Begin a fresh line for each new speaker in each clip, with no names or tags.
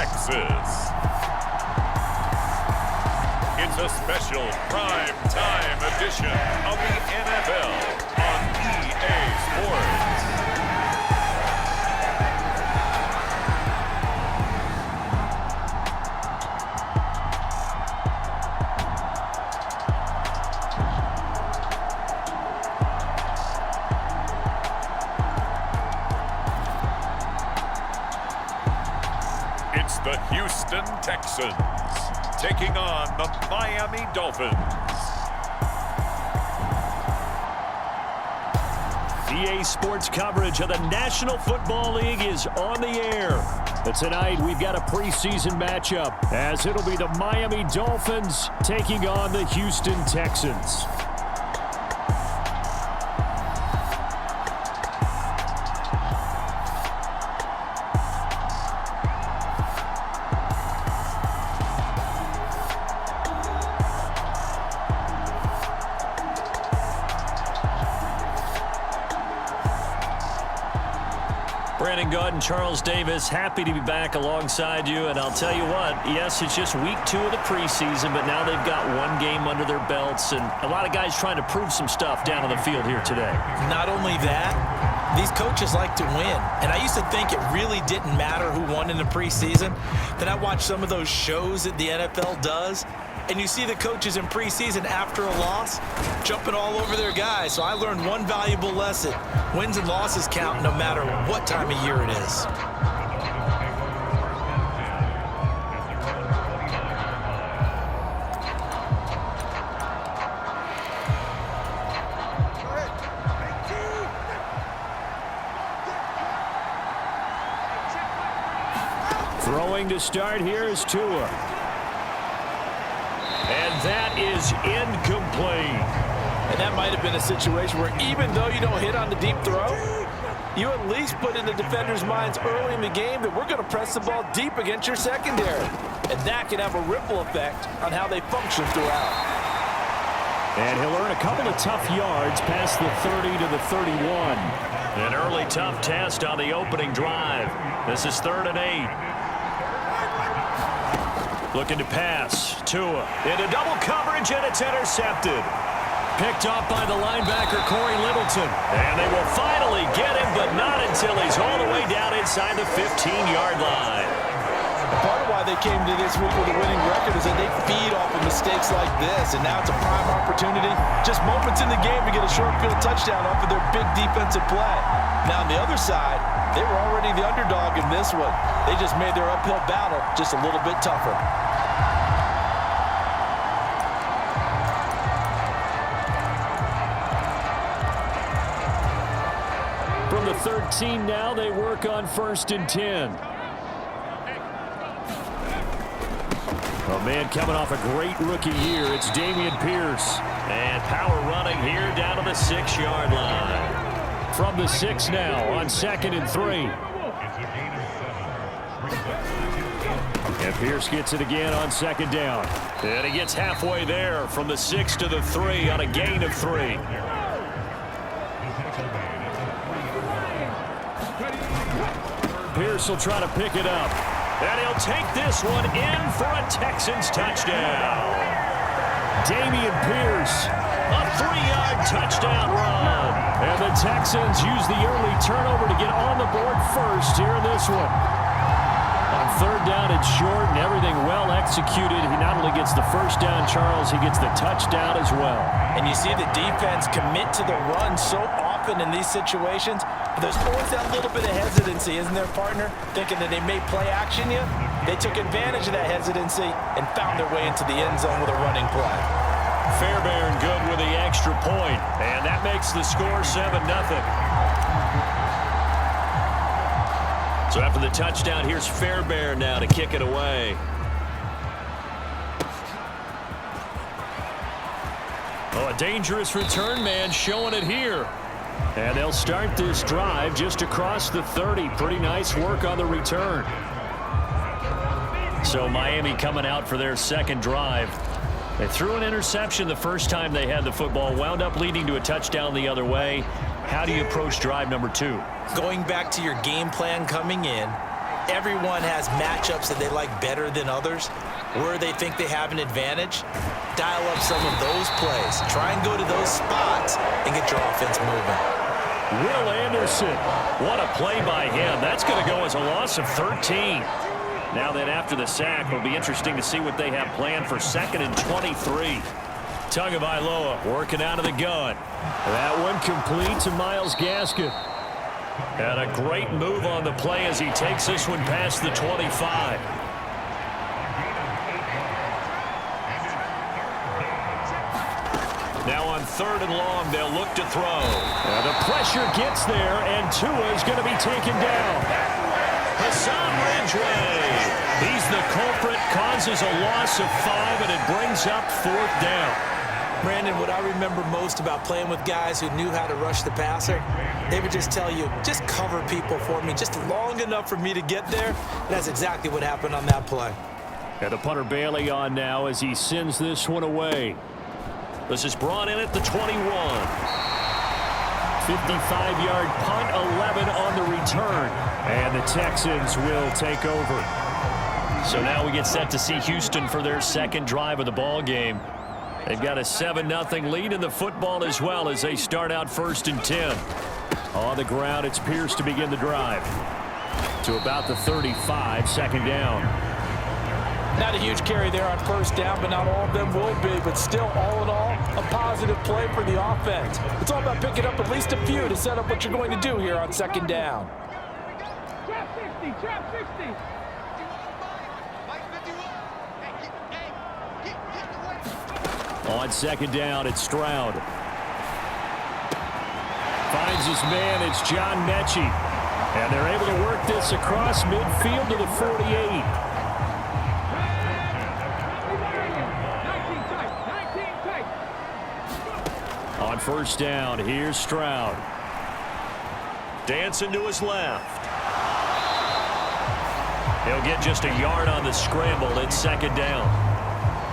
Texas. It's a special prime time edition of the NFL on EA Sports. It's the Houston Texans taking on the Miami Dolphins.
EA Sports coverage of the National Football League is on the air. But tonight we've got a preseason matchup as it'll be the Miami Dolphins taking on the Houston Texans.
Brandon Gaud and Charles Davis, happy to be back alongside you. And I'll tell you what, yes, it's just week 2 of the preseason, but now they've got one game under their belts, and a lot of guys trying to prove some stuff down on the field here today.
Not only that, these coaches like to win. And I used to think it really didn't matter who won in the preseason. Then I watched some of those shows that the NFL does, and you see the coaches in preseason after a loss jumping all over their guys. So I learned one valuable lesson. Wins and losses count no matter what time of year it is.
Throwing to start here is Tua. And that is incomplete.
And that might have been a situation where even though you don't hit on the deep throw, you at least put in the defenders' minds early in the game that we're going to press the ball deep against your secondary. And that can have a ripple effect on how they function throughout.
And he'll earn a couple of tough yards past the 30 to the 31.
An early tough test on the opening drive. This is 3rd and 8. Looking to pass. Tua into double coverage, and it's intercepted. Picked off by the linebacker, Corey Littleton. And they will finally get him, but not until he's all the way down inside the 15-yard line.
Part of why they came to this week with a winning record is that they feed off of mistakes like this, and now it's a prime opportunity. Just moments in the game to get a short field touchdown off of their big defensive play. Now on the other side, they were already the underdog in this one. They just made their uphill battle just a little bit tougher.
From the 13 now, they work on 1st and 10. A man coming off a great rookie year, it's Dameon Pierce.
And power running here down to the 6-yard line.
From the 6 now on 2nd and 3. And Pierce gets it again on 2nd down.
And he gets halfway there from the 6 to the 3 on a gain of 3.
Pierce will try to pick it up.
And he'll take this one in for a Texans touchdown.
Dameon Pierce.
A 3-yard touchdown run.
And the Texans use the early turnover to get on the board first here in this one. On 3rd down and short, and everything well executed. He not only gets the first down, Charles, he gets the touchdown as well.
And you see the defense commit to the run so often in these situations. But there's always that little bit of hesitancy, isn't there, partner? Thinking that they may play action you. They took advantage of that hesitancy and found their way into the end zone with a running play.
Fairbairn good with the extra point, and that makes the score 7-0. So after the touchdown, here's Fairbairn now to kick it away.
Oh, a dangerous return man showing it here. And they'll start this drive just across the 30. Pretty nice work on the return.
So Miami coming out for their 2nd drive. They threw an interception the first time they had the football, wound up leading to a touchdown the other way. How do you approach drive number 2?
Going back to your game plan coming in Everyone has matchups that they like better than others, where they think they have an advantage. Dial up some of those plays. Try and go to those spots and get your offense moving.
Will Anderson.
What a play by him. That's going to go as a loss of 13. Now then, after the sack, it'll be interesting to see what they have planned for 2nd and 23. Tagovailoa working out of the gun.
That one complete to Myles Gaskin.
And a great move on the play as he takes this one past the 25. Now on 3rd and long, they'll look to throw.
The pressure gets there, and Tua is going to be taken down.
Hassan Ridgeway. He's the culprit, causes a loss of 5, and it brings up 4th down.
Brandon, what I remember most about playing with guys who knew how to rush the passer, they would just tell you, just cover people for me, just long enough for me to get there. And that's exactly what happened on that play.
And the punter Bailey on now as he sends this one away.
This is brought in at the 21.
55-yard punt, 11 on the return. And the Texans will take over.
So now we get set to see Houston for their 2nd drive of the ball game. They've got a 7-0 lead in the football as well as they start out 1st and 10.
On the ground, it's Pierce to begin the drive. To about the 35, 2nd down.
Not a huge carry there on 1st down, but not all of them will be. But still, all in all, a positive play for the offense. It's all about picking up at least a few to set up what you're going to do here on 2nd down.
Trap 60, trap 60.
On 2nd down, it's Stroud. Finds his man, it's John Mechie. And they're able to work this across midfield to the 48. On 1st down, here's Stroud.
Dancing to his left. He'll get just a yard on the scramble. It's 2nd down.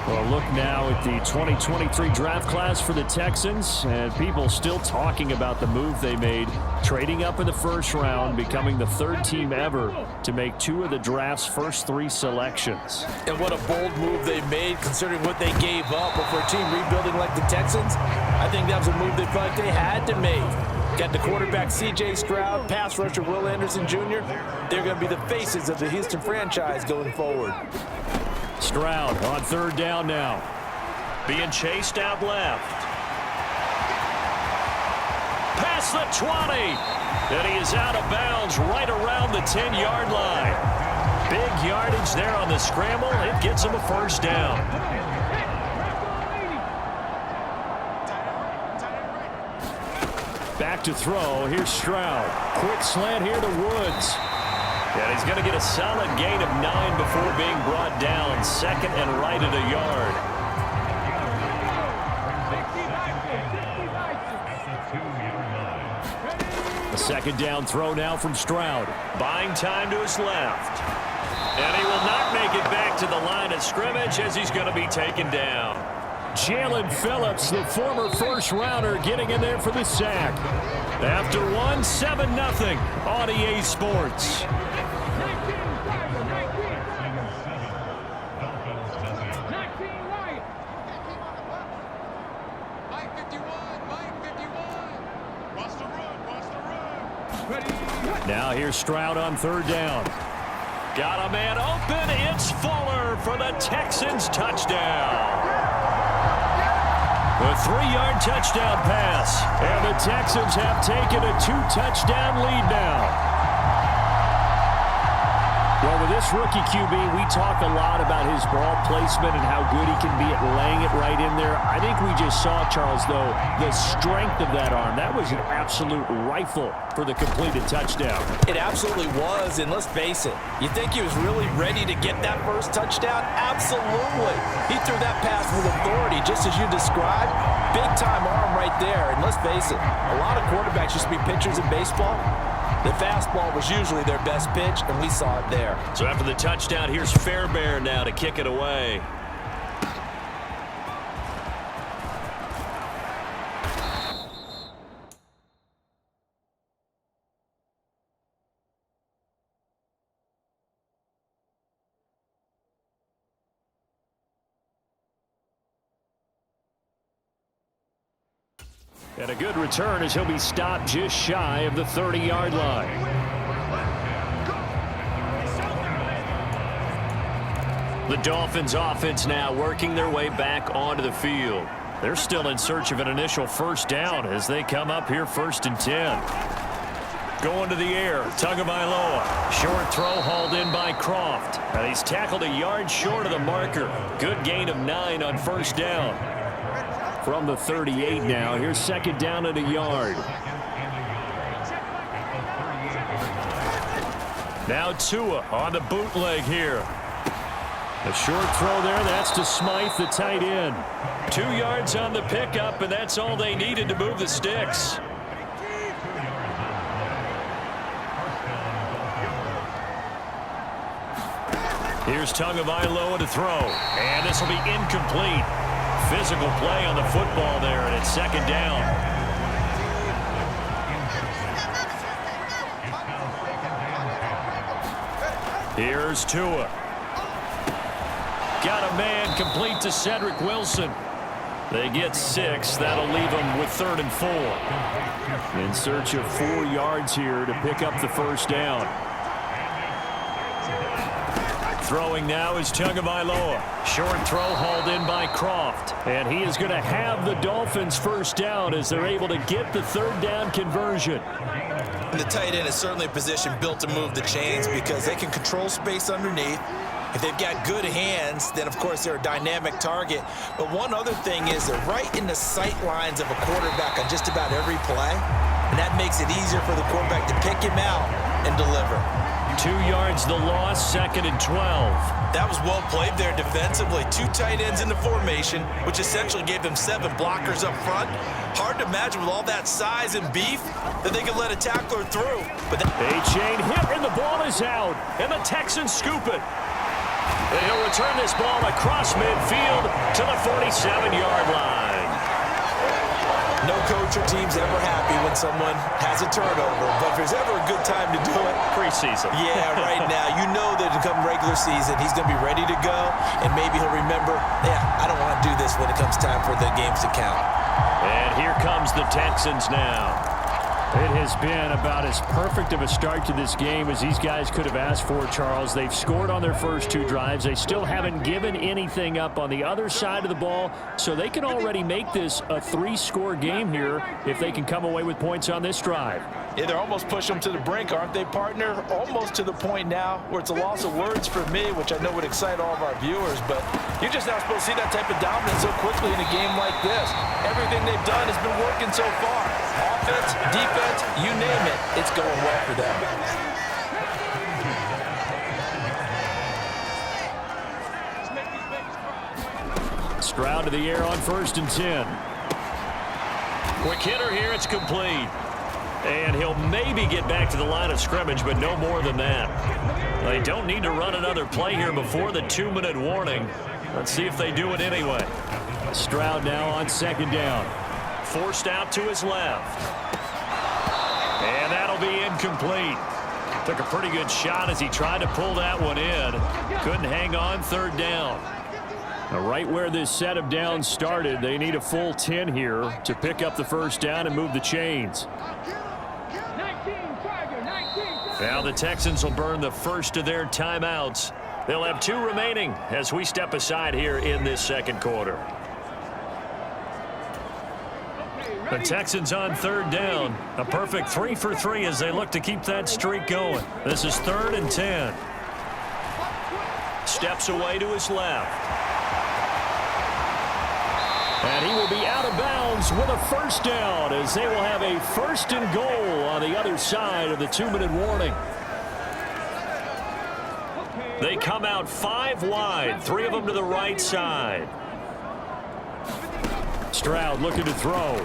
Well, look now at the 2023 draft class for the Texans, and people still talking about the move they made, trading up in the 1st round, becoming the 3rd team ever to make 2 of the draft's first 3 selections.
And what a bold move they made, considering what they gave up. But for a team rebuilding like the Texans, I think that was a move they felt like they had to make. Got the quarterback C.J. Stroud, pass rusher Will Anderson Jr. They're going to be the faces of the Houston franchise going forward.
Stroud on 3rd down now.
Being chased out left. Past the 20. And he is out of bounds right around the 10-yard line. Big yardage there on the scramble. It gets him a 1st down.
Back to throw. Here's Stroud. Quick slant here to Woods.
And he's going to get a solid gain of 9 before being brought down. 2nd and right at a yard.
A 2nd down throw now from Stroud.
Buying time to his left. And he will not make it back to the line of scrimmage as he's going to be taken down.
Jalen Phillips, the former 1st rounder, getting in there for the sack. After 7-0 on EA Sports. Now here's Stroud on 3rd down.
Got a man open. It's Fuller for the Texans touchdown.
A 3-yard touchdown pass. And the Texans have taken a 2-touchdown lead now. Well, with this rookie QB, we talk a lot about his ball placement and how good he can be at laying it right in there. I think we just saw, Charles, though, the strength of that arm. That was an absolute rifle for the completed touchdown.
It absolutely was, and let's face it, you think he was really ready to get that first touchdown? Absolutely. He threw that pass with authority, just as you described. Big-time arm right there, and let's face it, a lot of quarterbacks used to be pitchers in baseball. The fastball was usually their best pitch, and we saw it there.
So after the touchdown, here's Fairbairn now to kick it away.
And a good return as he'll be stopped just shy of the 30-yard line. The Dolphins offense now working their way back onto the field. They're still in search of an initial first down as they come up here 1st and 10. Going to the air, Tagovailoa. Short throw hauled in by Croft. And he's tackled a yard short of the marker. Good gain of 9 on first down. From the 38 now, here's 2nd down and a yard. Now Tua on the bootleg here. A short throw there, that's to Smythe, the tight end. 2 yards on the pickup, and that's all they needed to move the sticks. Here's Tagovailoa to throw, and this will be incomplete. Physical play on the football there, and it's 2nd down. Here's Tua. Got a man complete to Cedric Wilson. They get 6. That'll leave them with 3rd and 4. In search of 4 yards here to pick up the first down. Throwing now is Tagovailoa. Short throw hauled in by Croft. And he is going to have the Dolphins first down as they're able to get the 3rd down conversion.
And the tight end is certainly a position built to move the chains because they can control space underneath. If they've got good hands, then, of course, they're a dynamic target. But one other thing is they're right in the sight lines of a quarterback on just about every play. And that makes it easier for the quarterback to pick him out and deliver.
2 yards the loss, 2nd and 12.
That was well played there defensively. 2 tight ends in the formation, which essentially gave them 7 blockers up front. Hard to imagine with all that size and beef that they could let a tackler through. But
A-chain hit, and the ball is out. And the Texans scoop it. And he'll return this ball across midfield to the 47-yard line.
No coach or team's ever happy when someone has a turnover, but if there's ever a good time to do it,
preseason.
Yeah, right now. You know that to come regular season, he's going to be ready to go, and maybe he'll remember, yeah, I don't want to do this when it comes time for the games to count.
And here comes the Texans now. It has been about as perfect of a start to this game as these guys could have asked for, Charles. They've scored on their first 2 drives. They still haven't given anything up on the other side of the ball, so they can already make this a 3-score game here if they can come away with points on this drive.
Yeah, they're almost pushing them to the brink, aren't they, partner? Almost to the point now where it's a loss of words for me, which I know would excite all of our viewers, but you're just not supposed to see that type of dominance so quickly in a game like this. Everything they've done has been working so far. Offense, defense, you name it, it's going well for them.
Stroud to the air on 1st and 10. Quick hitter here, it's complete. And he'll maybe get back to the line of scrimmage, but no more than that. They don't need to run another play here before the 2-minute warning. Let's see if they do it anyway. Stroud now on 2nd down. Forced out to his left. And that'll be incomplete. Took a pretty good shot as he tried to pull that one in. Couldn't hang on 3rd down. Now, right where this set of downs started, they need a full 10 here to pick up the first down and move the chains. Now the Texans will burn the first of their timeouts. They'll have 2 remaining as we step aside here in this 2nd quarter. The Texans on 3rd down. A perfect 3 for 3 as they look to keep that streak going. This is 3rd and 10. Steps away to his left. And he will be out of bounds with a first down as they will have a 1st and goal on the other side of the 2-minute warning. They come out 5 wide, 3 of them to the right side. Stroud looking to throw.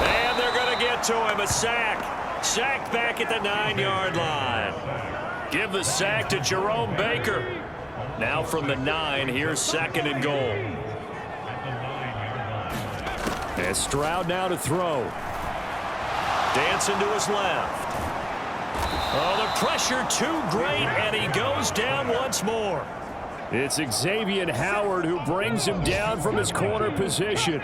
And they're going to get to him. A sack. Sacked back at the 9-yard line. Give the sack to Jerome Baker. Now from the 9, here's 2nd and goal. And Stroud now to throw. Dancing to his left. Oh, the pressure too great, and he goes down once more. It's Xavier Howard who brings him down from his corner position.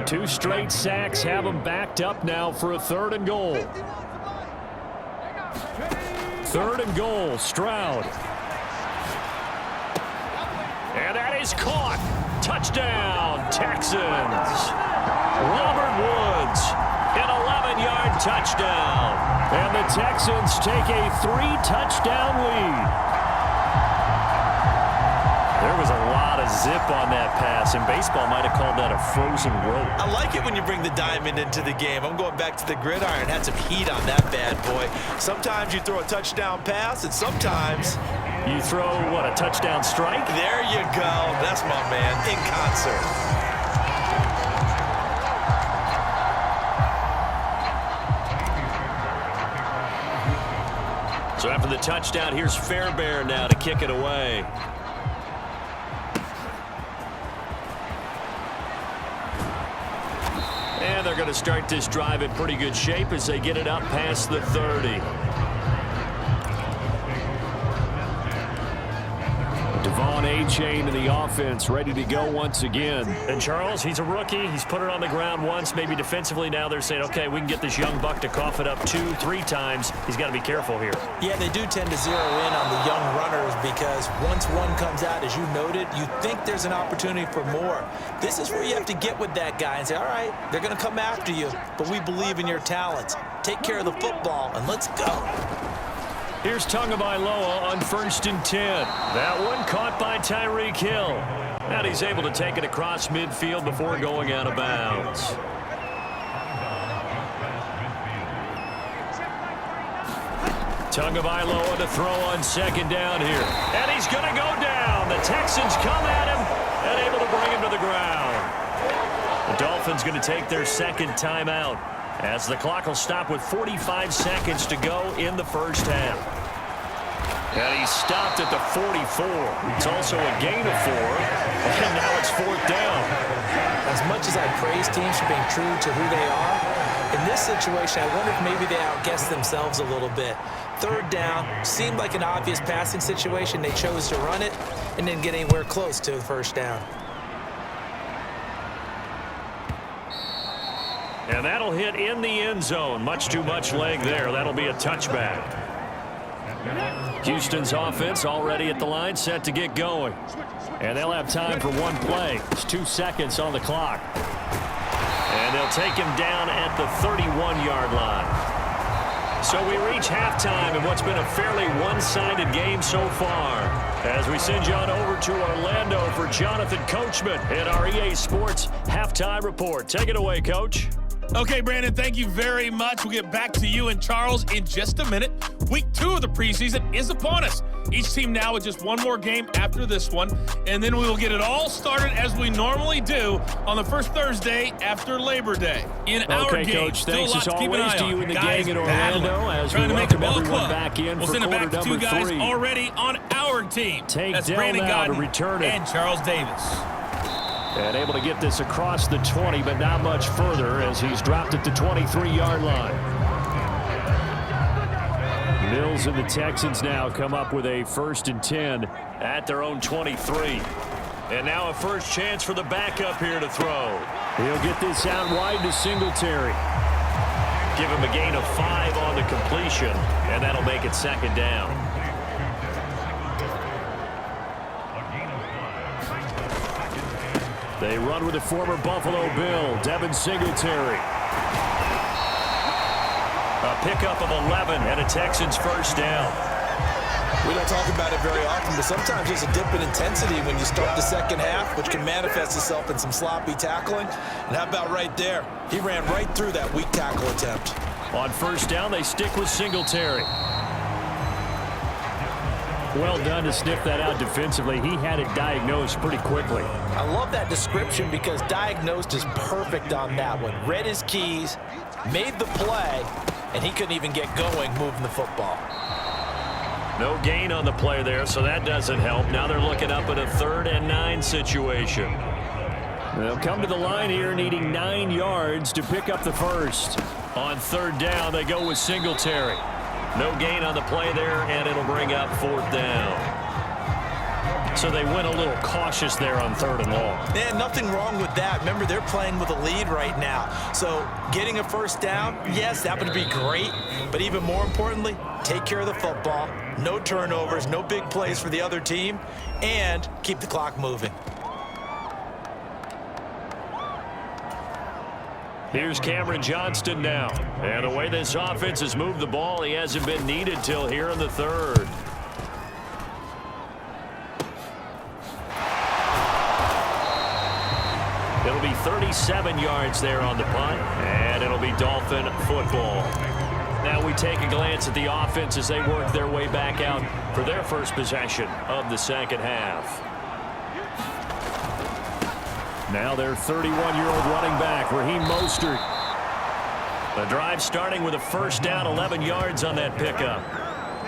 2 straight sacks have him backed up now for a 3rd and goal. 3rd and goal, Stroud. And that is caught. Touchdown, Texans. Robert Woods, an 11-yard touchdown. And the Texans take a 3-touchdown lead. There was a lot of zip on that pass, and baseball might have called that a frozen rope.
I like it when you bring the diamond into the game. I'm going back to the gridiron. Had some heat on that bad boy. Sometimes you throw a touchdown pass, and sometimes
you throw, what, a touchdown strike? There
you go. That's my man, in concert.
So after the touchdown, here's Fairbairn now to kick it away. And they're going to start this drive in pretty good shape as they get it up past the 30. Devon A-Chain in the offense, ready to go once again.
And Charles, he's a rookie. He's put it on the ground once, maybe defensively. Now they're saying, okay, we can get this young buck to cough it up 2-3 times. He's got to be careful here.
Yeah, they do tend to zero in on the young runners because once one comes out, as you noted, you think there's an opportunity for more. This is where you have to get with that guy and say, all right, they're going to come after you, but we believe in your talents. Take care of the football, and let's go.
Here's Tagovailoa on 1st and 10. That one caught by Tyreek Hill. And he's able to take it across midfield before going out of bounds. Tagovailoa to throw on 2nd down here. And he's going to go down. The Texans come at him and able to bring him to the ground. The Dolphins going to take their 2nd timeout, as the clock will stop with 45 seconds to go in the 1st half. And he stopped at the 44. It's also a gain of 4. And now it's 4th down.
As much as I praise teams for being true to who they are, in this situation, I wonder if maybe they outguessed themselves a little bit. 3rd down seemed like an obvious passing situation. They chose to run it and didn't get anywhere close to the 1st down.
And that'll hit in the end zone. Much too much leg there. That'll be a touchback. Houston's offense already at the line, set to get going. And they'll have time for one play. It's 2 seconds on the clock. And they'll take him down at the 31-yard line. So we reach halftime in what's been a fairly one-sided game so far. As we send you on over to Orlando for Jonathan Coachman in our EA Sports Halftime Report. Take it away, Coach.
Okay, Brandon, thank you very much. We'll get back to you and Charles in just a minute. Week 2 of the preseason is upon us. Each team now with just one more game after this one, and then we will get it all started as we normally do on the first Thursday after Labor Day. In our game,
Coach, thanks as always to you and the
gang
in Orlando as we welcome everyone back in for quarter number 3.
We'll send it back to 2 guys already on our team.
That's Brandon Godden to return it.
And Charles Davis.
And able to get this across the 20, but not much further as he's dropped at the 23-yard line. Mills and the Texans now come up with a 1st and 10 at their own 23. And now a first chance for the backup here to throw. He'll get this out wide to Singletary. Give him a gain of 5 on the completion, and that'll make it 2nd down. They run with the former Buffalo Bill, Devin Singletary. A pickup of 11 and a Texans 1st down.
We don't talk about it very often, but sometimes there's a dip in intensity when you start the 2nd half, which can manifest itself in some sloppy tackling. And how about right there? He ran right through that weak tackle attempt.
On 1st down, they stick with Singletary. Well done to sniff that out defensively. He had it diagnosed pretty quickly.
I love that description because diagnosed is perfect on that one. Read his keys, made the play, and he couldn't even get going moving the football.
No gain on the play there, so that doesn't help. Now they're looking up at a 3rd and 9 situation. They'll come to the line here needing 9 yards to pick up the 1st. On 3rd down, they go with Singletary. No gain on the play there, and it'll bring up 4th down. So they went a little cautious there on 3rd and long.
Man, nothing wrong with that. Remember, they're playing with a lead right now. So getting a first down, yes, that would be great. But even more importantly, take care of the football. No turnovers, no big plays for the other team, and keep the clock moving.
Here's Cameron Johnston now. And the way this offense has moved the ball, he hasn't been needed till here in the 3rd. It'll be 37 yards there on the punt, and it'll be Dolphin football. Now we take a glance at the offense as they work their way back out for their first possession of the second half. Now their 31-year-old running back, Raheem Mostert. The drive starting with a first down, 11 yards on that pickup.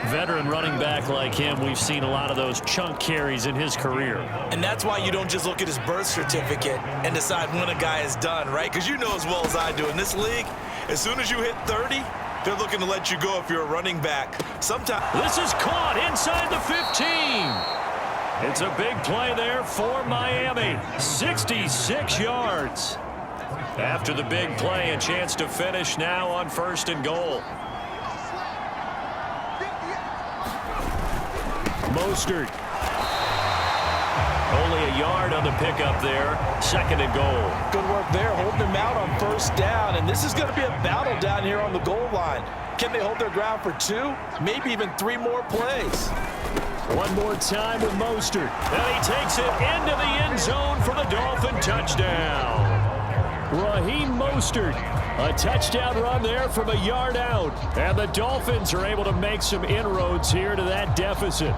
Veteran running back like him, we've seen a lot of those chunk carries in his career.
And that's why you don't just look at his birth certificate and decide when a guy is done, right? Because you know as well as I do, in this league, as soon as you hit 30, they're looking to let you go if you're a running back. Sometimes
this is caught inside the 15. It's a big play there for Miami. 66 yards. After the big play, a chance to finish now on 1st and goal. Mostert. Only a yard on the pickup there. 2nd and goal.
Good work there, holding them out on 1st down. And this is going to be a battle down here on the goal line. Can they hold their ground for 2, maybe even 3 more plays?
One more time with Mostert. And he takes it into the end zone for the Dolphin touchdown. Raheem Mostert. A touchdown run there from a yard out. And the Dolphins are able to make some inroads here to that deficit.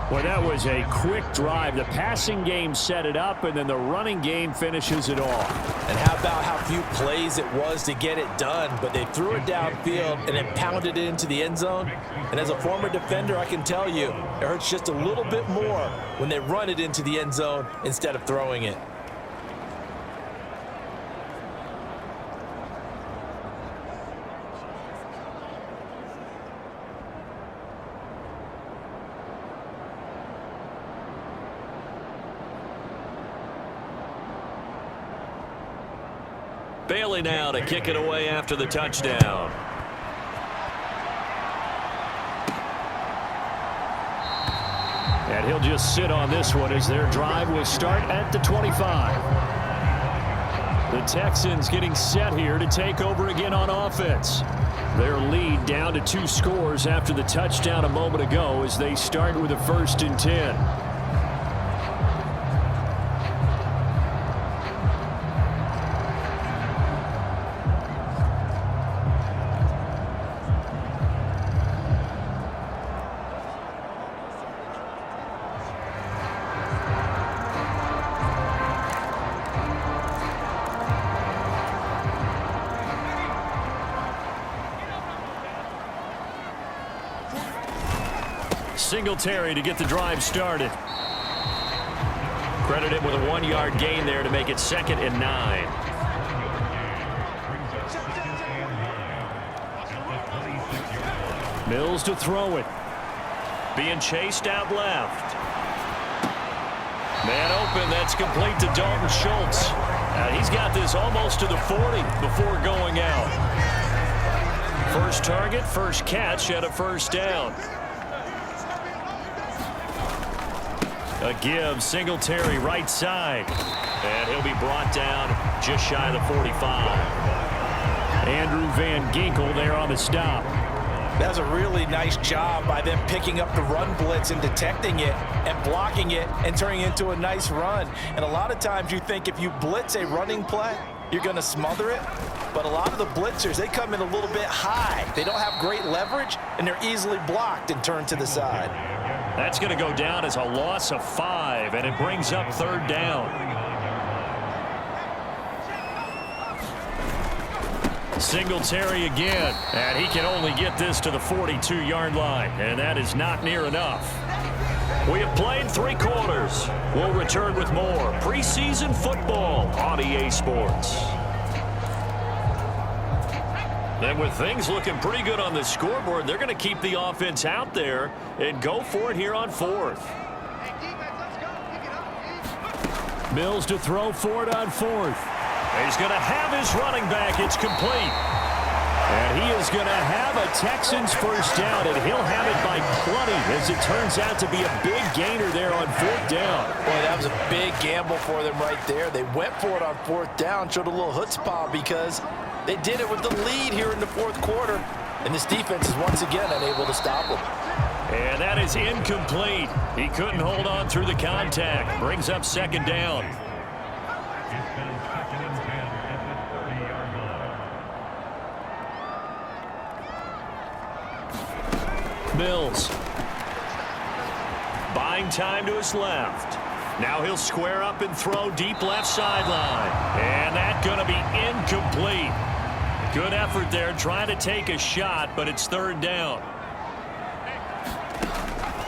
Well, that was a quick drive. The passing game set it up, and then the running game finishes it off.
And how about how few plays it was to get it done, but they threw it downfield and then pounded it into the end zone. And as a former defender, I can tell you, it hurts just a little bit more when they run it into the end zone instead of throwing it.
Bailey now to kick it away after the touchdown. And he'll just sit on this one as their drive will start at the 25. The Texans getting set here to take over again on offense. Their lead down to 2 scores after the touchdown a moment ago as they start with a 1st and 10. Singletary to get the drive started. Credited with a 1-yard gain there to make it 2nd and 9. Mills to throw it. Being chased out left. Man open, that's complete to Dalton Schultz. He's got this almost to the 40 before going out. First target, first catch at a 1st down. A give, Singletary right side. And he'll be brought down just shy of the 45. Andrew Van Ginkel there on the stop.
That was a really nice job by them picking up the run blitz and detecting it and blocking it and turning it into a nice run. And a lot of times you think if you blitz a running play, you're going to smother it. But a lot of the blitzers, they come in a little bit high. They don't have great leverage, and they're easily blocked and turned to the side.
That's going to go down as a loss of 5, and it brings up 3rd down. Singletary again, and he can only get this to the 42-yard line, and that is not near enough. We have played 3 quarters. We'll return with more preseason football on EA Sports. Then with things looking pretty good on the scoreboard, they're going to keep the offense out there and go for it here on 4th. Mills to throw for it on 4th. He's going to have his running back. It's complete. And he is going to have a Texans first down, and he'll have it by plenty as it turns out to be a big gainer there on 4th down.
Boy, that was a big gamble for them right there. They went for it on 4th down, showed a little chutzpah because they did it with the lead here in the 4th quarter. And this defense is once again unable to stop them.
And that is incomplete. He couldn't hold on through the contact. Brings up 2nd down. Mills. Buying time to his left. Now he'll square up and throw deep left sideline. And that's going to be incomplete. Good effort there trying to take a shot, but it's 3rd down.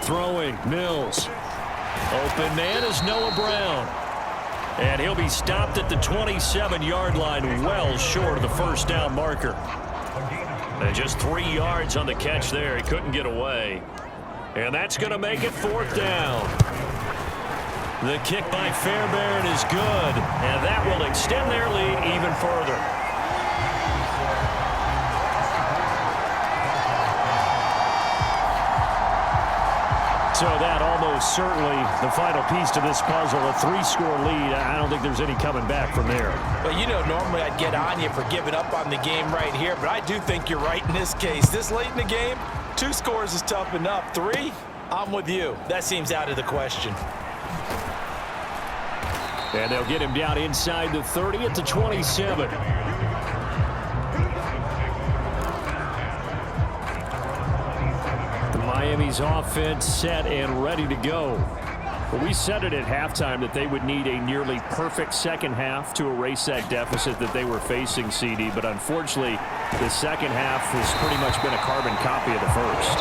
Throwing, Mills. Open man is Noah Brown. And he'll be stopped at the 27-yard line, well short of the first down marker. And just 3 yards on the catch there. He couldn't get away. And that's going to make it 4th down. The kick by Fairbairn is good, and that will extend their lead even further. So that almost certainly the final piece to this puzzle, a 3-score lead. I don't think there's any coming back from there.
Well, you know, normally I'd get on you for giving up on the game right here, but I do think you're right in this case. This late in the game, 2 scores is tough enough. 3, I'm with you. That seems out of the question.
And they'll get him down inside the 30 at the 27. Miami's offense set and ready to go. Well, we said it at halftime that they would need a nearly perfect second half to erase that deficit that they were facing, CD. But unfortunately, the second half has pretty much been a carbon copy of the first.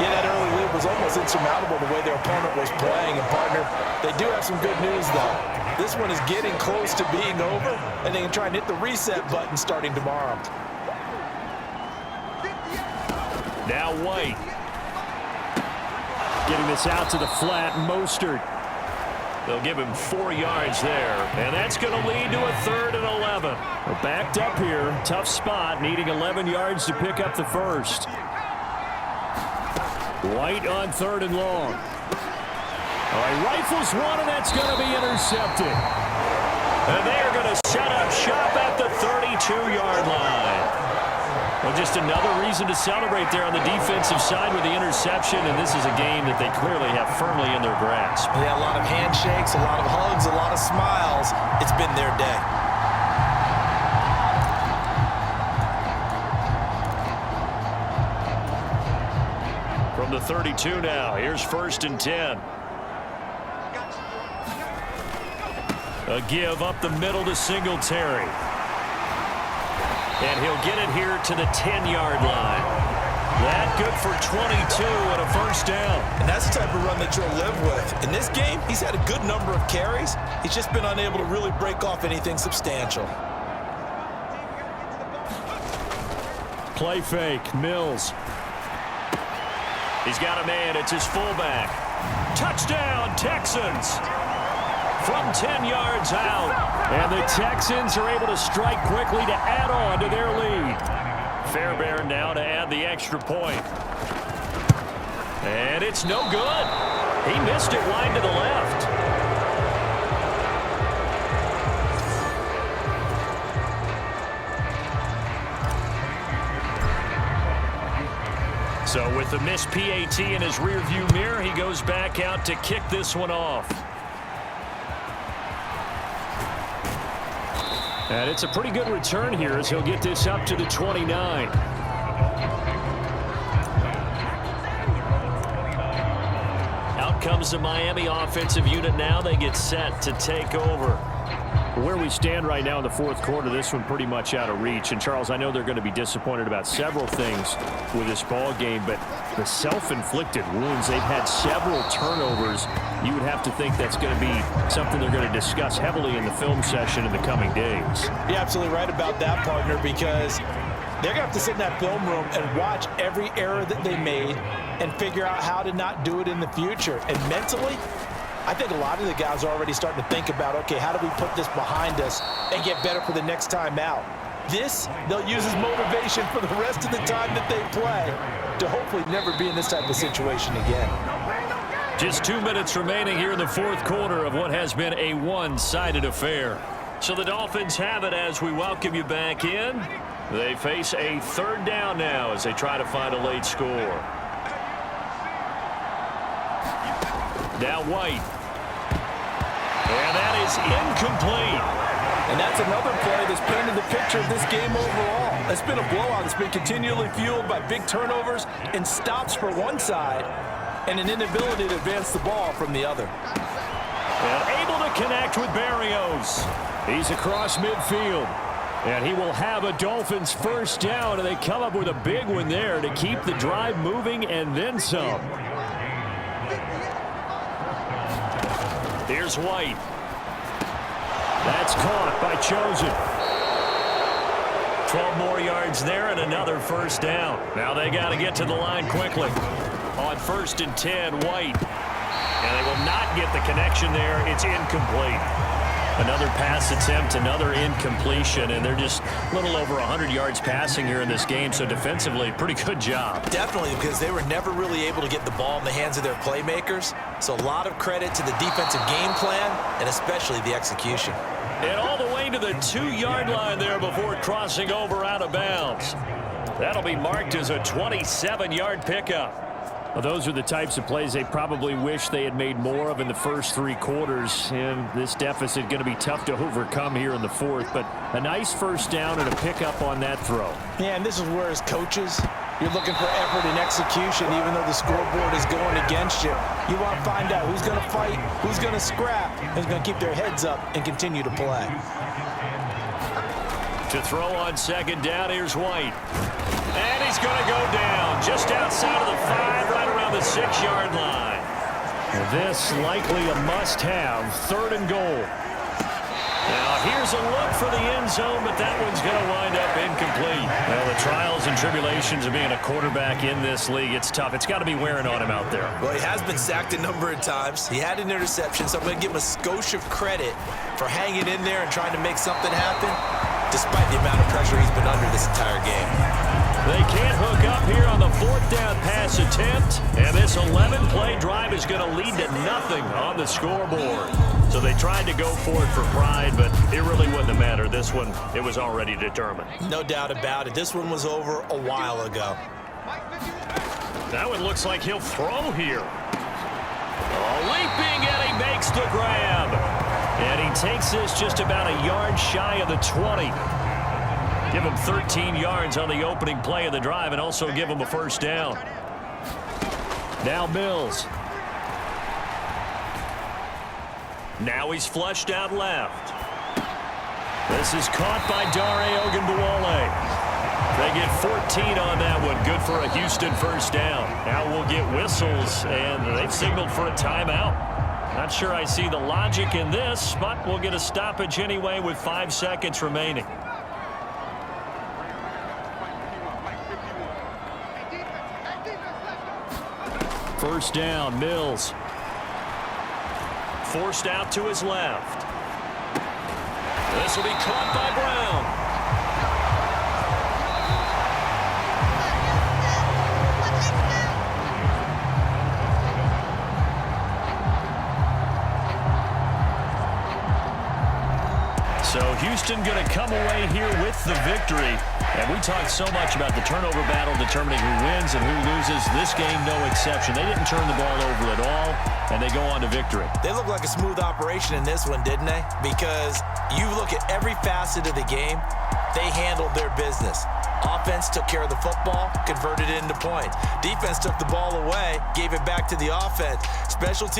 Yeah, that early lead was almost insurmountable the way their opponent was playing. And, partner, they do have some good news, though. This one is getting close to being over, and they can try and hit the reset button starting tomorrow.
Now White. Getting this out to the flat, Mostert. They'll give him 4 yards there, and that's going to lead to a 3rd and 11. We're backed up here, tough spot, needing 11 yards to pick up the first. White on 3rd and long. All right, rifles one, and that's going to be intercepted. And they are going to set up shop at the 32-yard line. Well, just another reason to celebrate there on the defensive side with the interception, and this is a game that they clearly have firmly in their grasp.
Yeah, a lot of handshakes, a lot of hugs, a lot of smiles. It's been their day.
From the 32 now, here's 1st and 10. A give up the middle to Singletary. And he'll get it here to the 10-yard line. That good for 22 and a first down.
And that's the type of run that you'll live with. In this game, he's had a good number of carries. He's just been unable to really break off anything substantial.
Play fake, Mills. He's got a man, it's his fullback. Touchdown, Texans! From 10 yards out. And the Texans are able to strike quickly to add on to their lead. Fairbairn now to add the extra point. And it's no good. He missed it wide to the left. So with the missed PAT in his rearview mirror, he goes back out to kick this one off. And it's a pretty good return here as he'll get this up to the 29. Out comes the Miami offensive unit now. They get set to take over. Where we stand right now in the 4th quarter, this one pretty much out of reach. And, Charles, I know they're going to be disappointed about several things with this ball game, but the self-inflicted wounds, they've had several turnovers. You would have to think that's going to be something they're going to discuss heavily in the film session in the coming days.
You're absolutely right about that, partner, because
They're going to have to sit in that film room and watch every error that they made and figure out how to not do it in the future. And mentally, I think a lot of the guys are already starting to think about, okay, how do we put this behind us and get better for the next time out? This, they'll use as motivation for the rest of the time that they play to hopefully never be in this type of situation again.
Just 2 minutes remaining here in the fourth quarter of what has been a one-sided affair. So the Dolphins have it as we welcome you back in. They face a third down now as they try to find a late score. Now White. And that is incomplete.
And that's another play that's painted the picture of this game overall. It's been a blowout that's been continually fueled by big turnovers and stops for one side and an inability to advance the ball from the other.
And able to connect with Barrios. He's across midfield. And he will have a Dolphins first down, and they come up with a big one there to keep the drive moving and then some. Here's White. That's caught by Chosen. 12 more yards there and another first down. Now they got to get to the line quickly. On 1st and 10, White. And they will not get the connection there. It's incomplete. Another pass attempt, another incompletion, and they're just a little over 100 yards passing here in this game, so defensively, pretty good job.
Definitely, because they were never really able to get the ball in the hands of their playmakers, so a lot of credit to the defensive game plan and especially the execution.
And all the way to the 2-yard line there before crossing over out of bounds. That'll be marked as a 27-yard pickup. Well, those are the types of plays they probably wish they had made more of in the first 3 quarters. And this deficit going to be tough to overcome here in the fourth. But a nice first down and a pickup on that throw.
Yeah, and this is where, as coaches, you're looking for effort and execution, even though the scoreboard is going against you. You want to find out who's going to fight, who's going to scrap, who's going to keep their heads up and continue to play.
To throw on 2nd down, here's White. And he's going to go down just outside of the 5, right around the 6-yard line. This likely a must-have, 3rd and goal. Now here's a look for the end zone, but that one's going to wind up incomplete. Well, the trials and tribulations of being a quarterback in this league, it's tough. It's got to be wearing on him out there.
Well, he has been sacked a number of times. He had an interception, so I'm going to give him a skosh of credit for hanging in there and trying to make something happen, despite the amount of pressure he's been under this entire game.
They can't hook up here on the 4th down pass attempt, and this 11-play drive is going to lead to nothing on the scoreboard. So they tried to go for it for pride, but it really wouldn't have mattered. This one, it was already determined.
No doubt about it. This one was over a while ago.
Now it looks like he'll throw here. Leaping, and he makes the grab. And he takes this just about a yard shy of the 20. Give him 13 yards on the opening play of the drive and also give him a first down. Now Mills. Now he's flushed out left. This is caught by Dare Ogunbowale. They get 14 on that one. Good for a Houston first down. Now we'll get whistles, and they've signaled for a timeout. Not sure I see the logic in this, but we'll get a stoppage anyway with 5 seconds remaining. First down, Mills. Forced out to his left. This will be caught by Brown. So Houston going to come away here with the victory. And we talked so much about the turnover battle determining who wins and who loses. This game, no exception. They didn't turn the ball over at all, and they go on to victory.
They look like a smooth operation in this one, didn't they? Because you look at every facet of the game, they handled their business. Offense took care of the football, converted it into points. Defense took the ball away, gave it back to the offense. Special teams